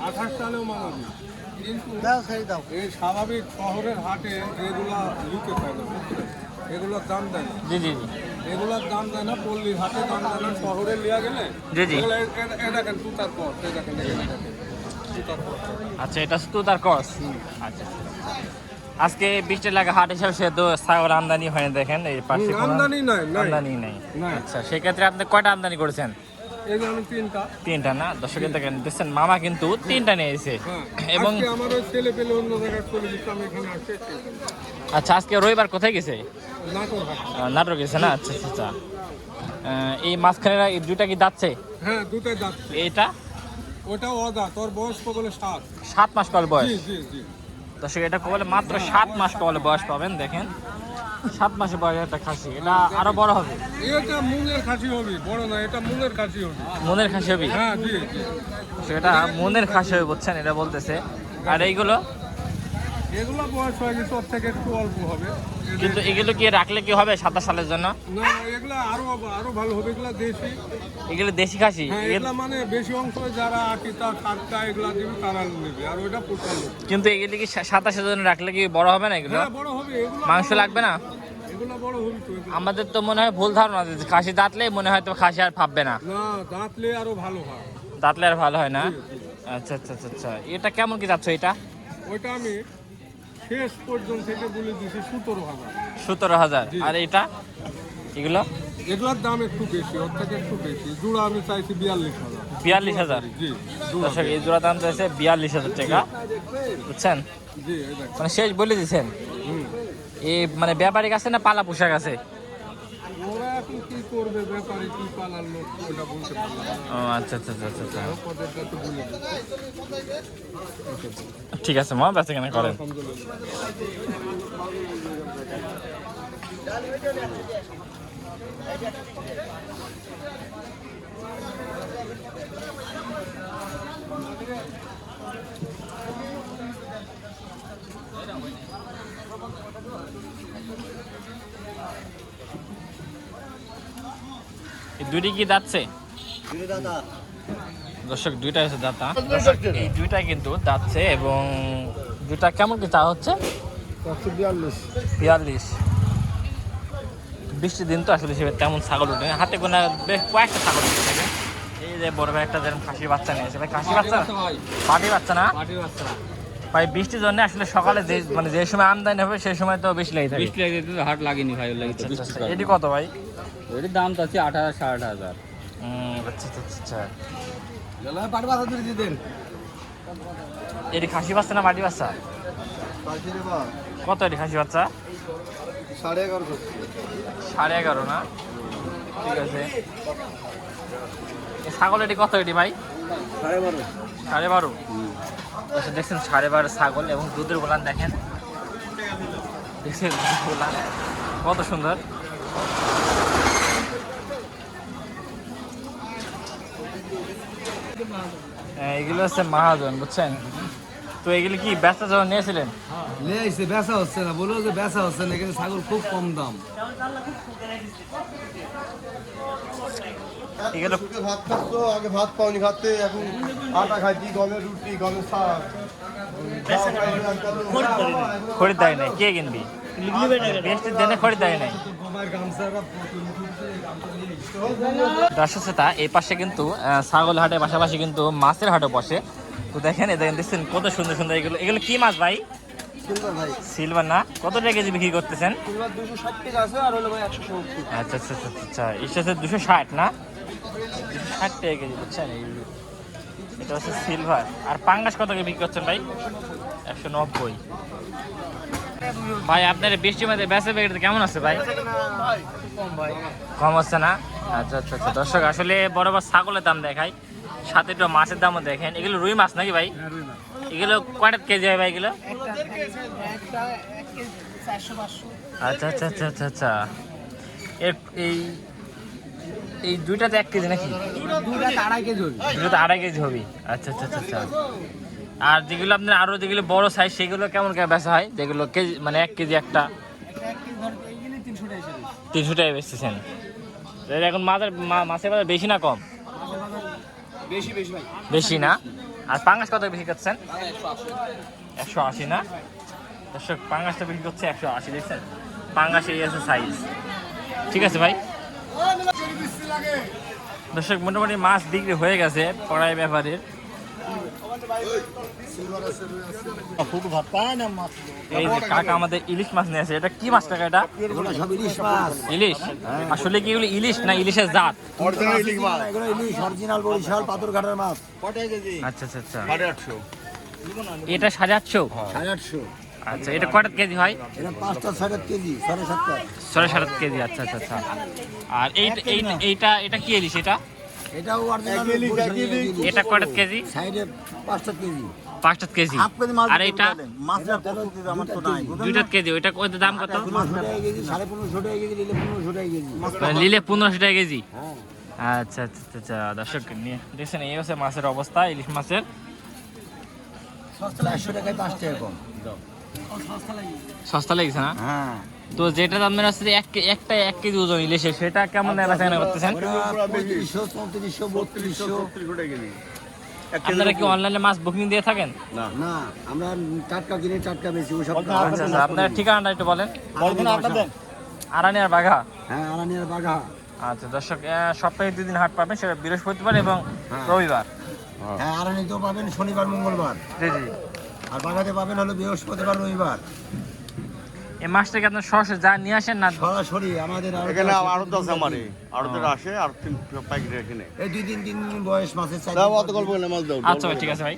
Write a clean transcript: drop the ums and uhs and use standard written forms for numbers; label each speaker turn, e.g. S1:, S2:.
S1: 28 সালেও মানাবি, কিন্তু এই স্বাভাবিক শহরের হাটে এগুলা লিখে পায় না, এগুলোর দাম দেয় না।
S2: জি জি জি
S1: এগুলোর দাম দেয় না, পল্লীর হাটে দাম দেয় না, শহরে লিয়া গেলে
S2: জি জি।
S1: এ দেখেন তুতার পর, এ দেখেন তুতার পর।
S2: আচ্ছা, এটা তো তার কস। আচ্ছা, আজকে 20 টাকা হাট হিসাবে সে তো ছাগল আমদানি হয়নি, দেখেন এই পাশে কোনো
S1: আমদানি নাই,
S2: আমদানি নেই।
S1: নাই।
S2: আচ্ছা, সেক্ষেত্রে আপনি কয়টা আমদানি করেছেন?
S1: এই যে আমি
S2: তিনটা না? দর্শকের দেখেন দেখছেন, মামা কিন্তু তিনটা নিয়েছে। এবং
S1: আমার ওই ছেলে পেলে অন্য জায়গায় চলে গেছে, আমি এখানে আসছি।
S2: আচ্ছা, আজকে রবিবার কোথায় গেছে?
S1: নাটোর হাট।
S2: নাটোর গেছে না? আচ্ছা আচ্ছা আচ্ছা। এই মাঝখানে এই দুইটা কি দাচ্ছে?
S1: হ্যাঁ, দুটাই দাঁত।
S2: এইটা
S1: ওটাও অদাঁত, তোর বয়স কবলে
S2: 7 মাস কল বয়স।
S1: জি জি জি।
S2: দর্শক, এটা কবলে মাত্র 7 মাস কবলে বয়স পাবেন। দেখেন 7 মাসে বয়স একটা খাসি, এটা আরো বড় হবে।
S1: এটা মুনের খাসি হবে, বড় না, এটা মুনের খাসি হবে।
S2: মনের খাসি হবে?
S1: হ্যাঁ জি জি।
S2: সেটা মনের খাসি হবে, বুঝছেন, এটা বলতেছে। আর এইগুলো
S1: এগুলো বয়স হয়ে গেছে, ওর থেকে একটু অল্প হবে।
S2: কিন্তু এগুলো কি রাখলে কি হবে 27 সালের জন্য?
S1: না, এগুলো আরো ভালো হবে, এগুলো দেশি।
S2: এগুলো দেশি খাসি?
S1: হ্যাঁ, এগুলো মানে বেশি অংশ যারা আকিতা সাতটা এগুলা দিবে তারা নেবে, আর ওইটা পোষা লোক।
S2: কিন্তু এগুলো কি 27 জন্য রাখলে কি বড় হবে না এগুলো?
S1: হ্যাঁ, বড় হবে। এগুলো
S2: মাংস লাগবে না?
S1: এগুলো বড় হবে তো।
S2: আমাদের তো মনে হয় ভুল ধারণা যে খাসি দাঁতলে মনে হয় তো খাসি আর ফাববে না।
S1: না, দাঁতলে আরো ভালো হয়।
S2: দাঁতলে আর ভালো হয় না? আচ্ছা আচ্ছা আচ্ছা আচ্ছা। এটা কেমন কি যাচ্ছে এটা?
S1: ওইটা আমি শেষ পর্যন্ত থেকে বলে দিছি 17,000।
S2: 17,000। আর এটা এগুলো?
S1: এগুলোর দাম একটু বেশি, ওর থেকে একটু বেশি। জোড়া আমি চাইছি 42,000।
S2: 42,000?
S1: জি,
S2: দর্শক, এই জোড়া দাম চাইছে 42,000 টাকা, বুঝছেন?
S1: জি, এই দেখেন।
S2: মানে শেষ বলে দিচ্ছেন। এই মানে ব্যাপারী কাছে না পালা পোশাক আছে?
S1: ওরা এখন কি করবে, ব্যাপারে কি পালার লোক, ওটা বলতে পারবো না।
S2: ও আচ্ছা আচ্ছা আচ্ছা আচ্ছা।
S1: ওদেরটা তো বলে দিচ্ছি।
S2: ঠিক আছে, মা বেঁচে কেন করেন। এই দুইটি কি দাঁতছে? দর্শক, দুইটা হচ্ছে দাঁতা। এই দুইটা কিন্তু দাঁতছে, এবং দুইটা কেমন কি চা হচ্ছে? 42। বৃষ্টির দিন তো আসলে হিসেবে তেমন ছাগল উঠে না। হাতে গোনা বেশ কয়েকটা ছাগল উঠে থাকে। এই যে বড় ভাই একটা যেরকম খাসির বাচ্চা নিয়েছে, ভাই খাসির বাচ্চা, পাটি বাচ্চা না ভাই? বৃষ্টির জন্য আসলে সকালে যে মানে যে সময় আমদানি হবে সেই সময় তো বেশি লেগে থাকে।
S3: বৃষ্টি লাগে তো হাট লাগেনি ভাই, লাগে তো বৃষ্টি।
S2: এটি কত ভাই?
S3: এটির দাম তো আছে 18,000 18,000।
S2: আচ্ছা আচ্ছা আচ্ছা। এটি খাসি বাচ্চা না পাটি বাচ্চা? কত এটি খাসি বাচ্চা? 11.5 না? ঠিক আছে। ছাগল এটি কত এটি ভাই? 12.5। আচ্ছা, দেখছেন 12.5 ছাগল, এবং দুধের গোলান দেখেন, দেখছেন দুধের গোলান কত সুন্দর। এগুলো হচ্ছে মহাজন, বুঝছেন? তো এগুলো কি ব্যস্ত যখন নিয়েছিলেন?
S4: নিয়েছে, বেচা হচ্ছে না, বললো যে বেচা হচ্ছে না, কিন্তু ছাগল খুব কম দাম।
S2: এগুলো
S5: ভাত খাচ্ছ, আগে ভাত পাওনি খাতে, এখন আটা খাইছি, গমের রুটি, গমের শাক।
S2: খরিদ্দারি নাই, কে কিনবি? বৃষ্টির দিনে খরিদ্দারি নাই। দর্শক শ্রোতা, এই পাশে কিন্তু ছাগল হাটের পাশাপাশি কিন্তু মাছের হাটও বসে। তো দেখেন, এদের দেখছেন কত সুন্দর সুন্দর এগুলো। এগুলো কি মাছ ভাই? সিলভার না? কত টাকা কেজি বিক্রি করতেছেন?
S4: 260 টাকা আছে, আর হলো ভাই 170।
S2: আচ্ছা আচ্ছা আচ্ছা আচ্ছা। এটা হচ্ছে 260 না? 260 টাকা কেজি, বুঝছেন? এটা হচ্ছে সিলভার। আর পাঙ্গাস কত করে বিক্রি করছেন ভাই? 190। ভাই আপনার বৃষ্টির মধ্যে বেচা বিক্রি কেমন আছে ভাই? কম হচ্ছে না? আচ্ছা আচ্ছা আচ্ছা। দর্শক, আসলে বড় বড় ছাগলের দাম দেখায়, সাথে একটু মাছের দামও দেখেন। এগুলো রুই মাছ নাকি ভাই? এগুলো কয়টা কেজি হয় ভাই এগুলো? আচ্ছা আচ্ছা আচ্ছা আচ্ছা আচ্ছা। এই দুইটাতে 1 কেজি নাকি?
S4: দুইটা 2.5 কেজি হবে।
S2: দুটোতে 2.5 কেজি হবে। আচ্ছা আচ্ছা আচ্ছা আচ্ছা। আর যেগুলো আপনার আরো যেগুলো বড় সাইজ, সেগুলো কেমন করে বেচা হয়? যেগুলো কেজি মানে 1 কেজি একটা 300 টাকা বেচতেছেন। এখন মাছের বাজার বেশি না কম? বেশি না? আর পাঙ্গাস কত বিক্রি করছেন? 180 না? দর্শক পাঙ্গাসটা বিক্রি করছে 180, দেখছেন? পাঙ্গাস এই আছে সাইজ। ঠিক আছে ভাই। দর্শক মোটামুটি মাছ বিক্রি হয়ে গেছে পড়াই ব্যাপারের। এই যে কাকা আমাদের ইলিশ মাছ নিয়ে আসে। এটা কি মাছ কাকা? এটা ইলিশ? আসলে কি এগুলো ইলিশ না ইলিশের জাত? আচ্ছা আচ্ছা আচ্ছা। এটা 850? আচ্ছা, এটা কয়টা কেজি হয়? 7.5 কেজি। আচ্ছা আচ্ছা আচ্ছা। আর এইটা কি ইলিশ? এটা কয়টা কেজি? 5টা কেজি। আর এটা 2টা কেজি। ওইটা দাম কত? নিলে 1500 টাকা কেজি। আচ্ছা আচ্ছা আচ্ছা। দর্শক নিয়ে দেখছেন এই হচ্ছে মাছের অবস্থা, ইলিশ মাছের। সস্তা লেগেছে না? তো যেটা দাম আছে যে 1 কেজি ওজন ইলিশের, সেটা কেমন বেচাকেনা করতেছেন? আপনারা কি অনলাইনে মাছ বুকিং দিয়ে থাকেন?
S4: না, আমরা টাটকা কিনে টাটকা বেশি ওসব।
S2: আচ্ছা আচ্ছা। আপনার ঠিকানাটা একটু বলেন। আরানিয়ার বাঘা?
S4: হ্যাঁ, আরানিয়ার বাঘা।
S2: আচ্ছা দর্শক, সপ্তাহে 2 দিন হাট পাবেন, সেটা বৃহস্পতিবার এবং রবিবার।
S4: হ্যাঁ, আরানিতেও পাবেন শনিবার মঙ্গলবার।
S2: জি জি।
S4: আর বাঘাতে পাবেন হলো বৃহস্পতিবার রবিবার।
S2: এই মাছটাকে আপনার সরাসরি যা নিয়ে আসেন না?
S4: সরাসরি আমাদের
S5: এখানে আড়ত আছে আমারে, আড়তের আসে আর পাইকারি এখানে।
S4: এই 2-3 দিন বয়স মাছের চাই।
S5: অত গল্প মাছ দাও।
S2: আচ্ছা ভাই, ঠিক আছে ভাই।